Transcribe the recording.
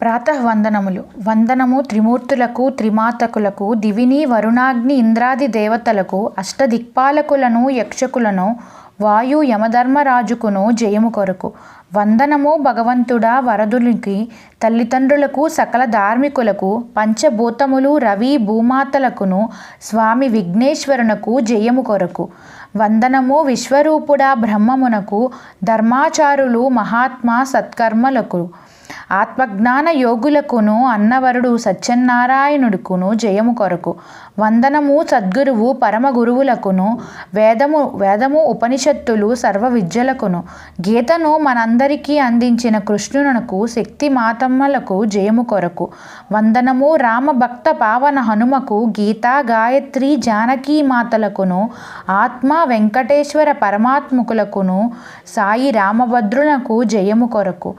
ప్రాతఃవందనములు. వందనము త్రిమూర్తులకు, త్రిమాతకులకు, దివిని వరుణాగ్ని ఇంద్రాది దేవతలకు, అష్టదిక్పాలకులను, యక్షకులను, వాయు యమధర్మరాజుకును జయము కొరకు. వందనము భగవంతుడా వరదునికి, తల్లిదండ్రులకు, సకల ధార్మికులకు, పంచభూతములు, రవి భూమాతలకును, స్వామి విఘ్నేశ్వరునకు జయము కొరకు. వందనము విశ్వరూపుడా బ్రహ్మమునకు, ధర్మాచారులు మహాత్మా సత్కర్మలకు, ఆత్మజ్ఞాన యోగులకును, అన్నవరుడు సత్యనారాయణుడుకును జయము కొరకు. వందనము సద్గురువు పరమ గురువులకును, వేదము ఉపనిషత్తులు సర్వ విద్యలకును, గీతను మనందరికీ అందించిన కృష్ణునకు, శక్తి మాతమ్మలకు జయము కొరకు. వందనము రామభక్త పావన హనుమకు, గీతా గాయత్రి జానకీ మాతలకును, ఆత్మ వెంకటేశ్వర పరమాత్మకులకును, సాయి రామభద్రులకు జయము కొరకు.